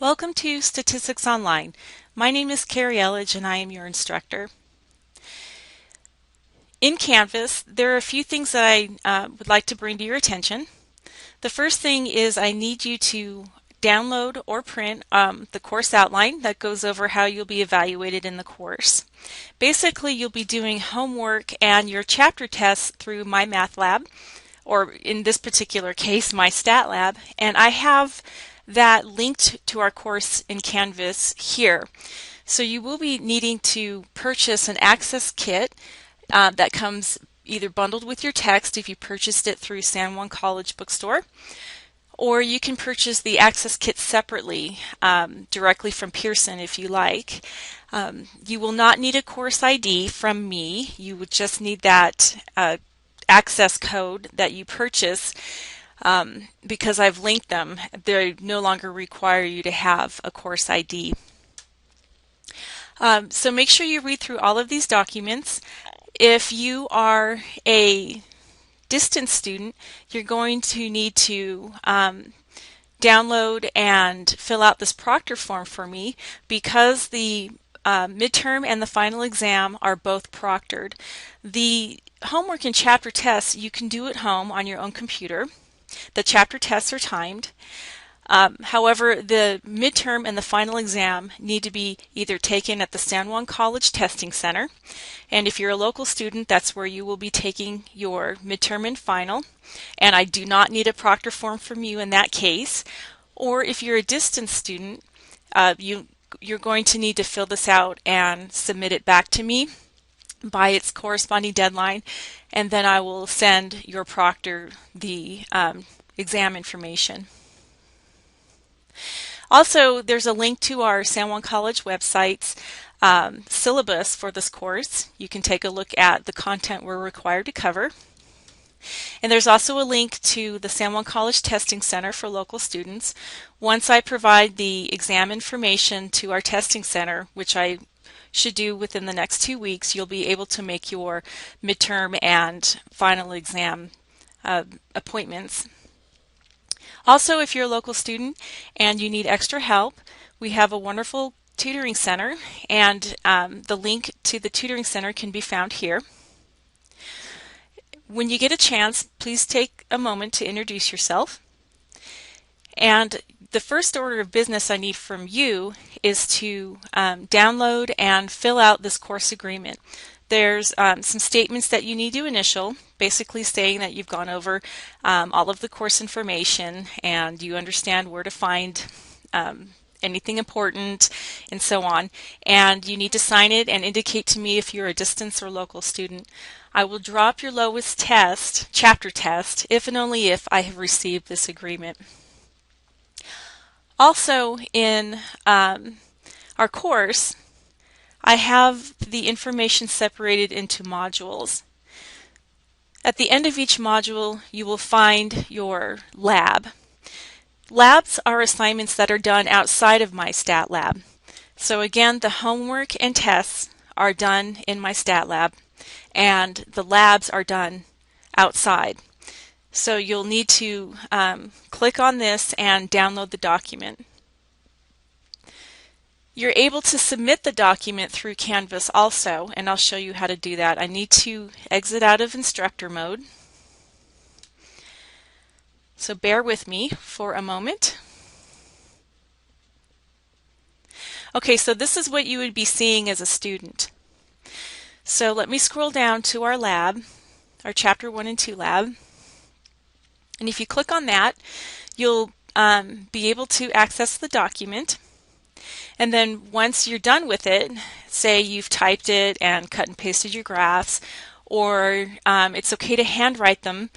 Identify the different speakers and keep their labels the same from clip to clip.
Speaker 1: Welcome to Statistics Online. My name is Carrie Elledge and I am your instructor. In Canvas, there are a few things that I would like to bring to your attention. The first thing is I need you to download or print the course outline that goes over how you'll be evaluated in the course. Basically, you'll be doing homework and your chapter tests through MyMathLab, or in this particular case, MyStatLab, and I have that linked to our course in Canvas here. So you will be needing to purchase an Access Kit that comes either bundled with your text if you purchased it through San Juan College Bookstore, or you can purchase the Access Kit separately directly from Pearson if you like. You will not need a course ID from me. You would just need that access code that you purchase. Because I've linked them, they no longer require you to have a course ID. So make sure you read through all of these documents. If you are a distance student, you're going to need to download and fill out this proctor form for me because the midterm and the final exam are both proctored. The homework and chapter tests you can do at home on your own computer. The chapter tests are timed. However, the midterm and the final exam need to be either taken at the San Juan College Testing Center, and if you're a local student, that's where you will be taking your midterm and final, and I do not need a proctor form from you in that case. Or if you're a distance student, you're going to need to fill this out and submit it back to me by its corresponding deadline, and then I will send your proctor the exam information. Also, there's a link to our San Juan College website's syllabus for this course. You can take a look at the content we're required to cover. And there's also a link to the San Juan College Testing Center for local students. Once I provide the exam information to our testing center, which I should do within the next 2 weeks, you'll be able to make your midterm and final exam appointments. Also, if you're a local student and you need extra help, we have a wonderful tutoring center, and the link to the tutoring center can be found here. When you get a chance, please take a moment to introduce yourself. And the first order of business I need from you is to download and fill out this course agreement. There's some statements that you need to initial, basically saying that you've gone over all of the course information and you understand where to find anything important and so on. And you need to sign it and indicate to me if you're a distance or local student. I will drop your lowest test, chapter test, if and only if I have received this agreement. Also, in our course, I have the information separated into modules. At the end of each module, you will find your lab. Labs are assignments that are done outside of MyStatLab. So again, the homework and tests are done in MyStatLab, and the labs are done outside. So you'll need to click on this and download the document. You're able to submit the document through Canvas also, and I'll show you how to do that. I need to exit out of instructor mode. So bear with me for a moment. Okay, so this is what you would be seeing as a student. So let me scroll down to our lab, our Chapter 1 and 2 lab. And if you click on that, you'll be able to access the document. And then once you're done with it, say you've typed it and cut and pasted your graphs, or it's okay to handwrite them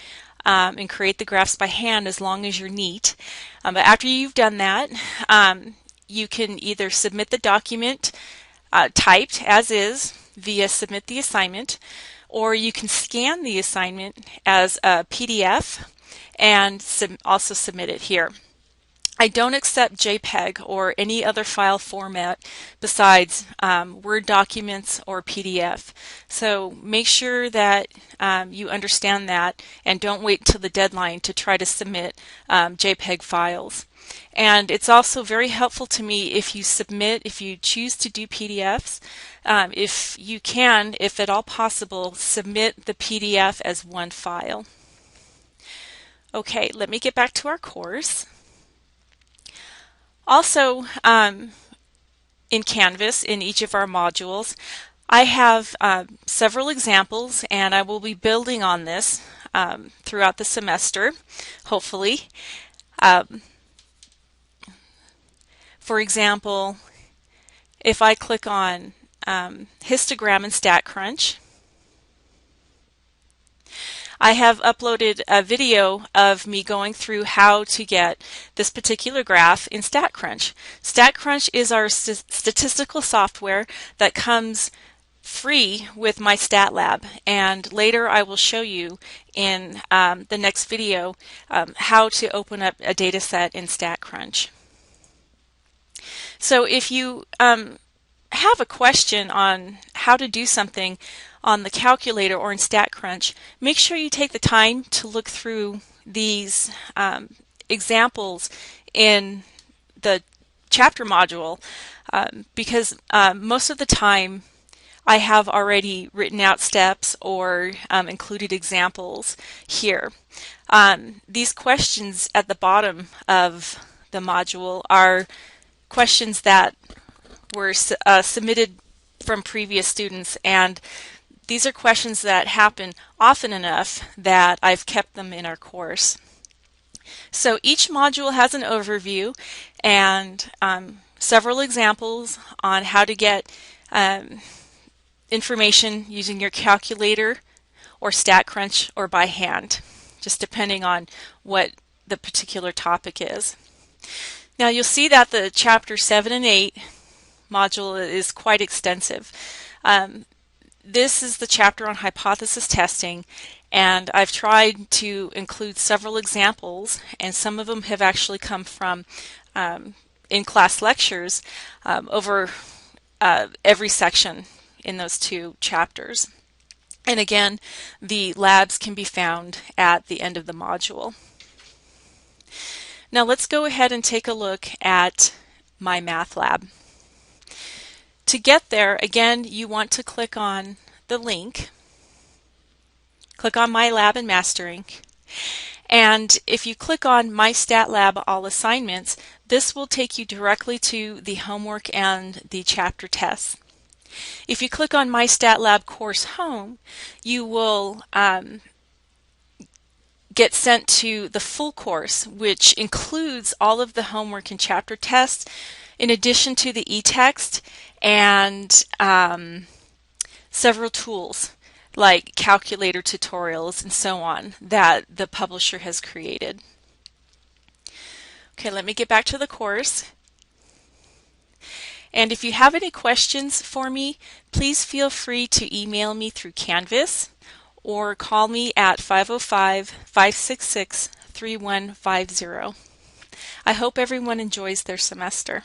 Speaker 1: and create the graphs by hand as long as you're neat. But after you've done that, you can either submit the document typed as is via Submit the Assignment, or you can scan the assignment as a PDF and also submit it here. I don't accept JPEG or any other file format besides Word documents or PDF. So make sure that you understand that and don't wait until the deadline to try to submit JPEG files. And it's also very helpful to me if you choose to do PDFs, if you can, if at all possible, submit the PDF as one file. Okay, let me get back to our course. Also, in Canvas, in each of our modules, I have several examples, and I will be building on this throughout the semester, hopefully. For example, if I click on histogram and StatCrunch, I have uploaded a video of me going through how to get this particular graph in StatCrunch. StatCrunch is our statistical software that comes free with MyStatLab, and later I will show you in the next video how to open up a data set in StatCrunch. So if you have a question on how to do something on the calculator or in StatCrunch, make sure you take the time to look through these examples in the chapter module because most of the time I have already written out steps or included examples here. These questions at the bottom of the module are questions that were submitted from previous students, and these are questions that happen often enough that I've kept them in our course. So each module has an overview and several examples on how to get information using your calculator or StatCrunch or by hand, just depending on what the particular topic is. Now you'll see that the chapter 7 and 8 module is quite extensive. This is the chapter on hypothesis testing, and I've tried to include several examples, and some of them have actually come from in-class lectures over every section in those two chapters. And again, the labs can be found at the end of the module. Now let's go ahead and take a look at MyMathLab. To get there, again, you want to click on the link, click on My Lab and Mastering, and if you click on MyStatLab All Assignments, this will take you directly to the homework and the chapter tests. If you click on MyStatLab Course Home, you will get sent to the full course, which includes all of the homework and chapter tests, in addition to the e-text and several tools like calculator tutorials and so on that the publisher has created. Okay, let me get back to the course. And if you have any questions for me, please feel free to email me through Canvas or call me at 505-566-3150. I hope everyone enjoys their semester.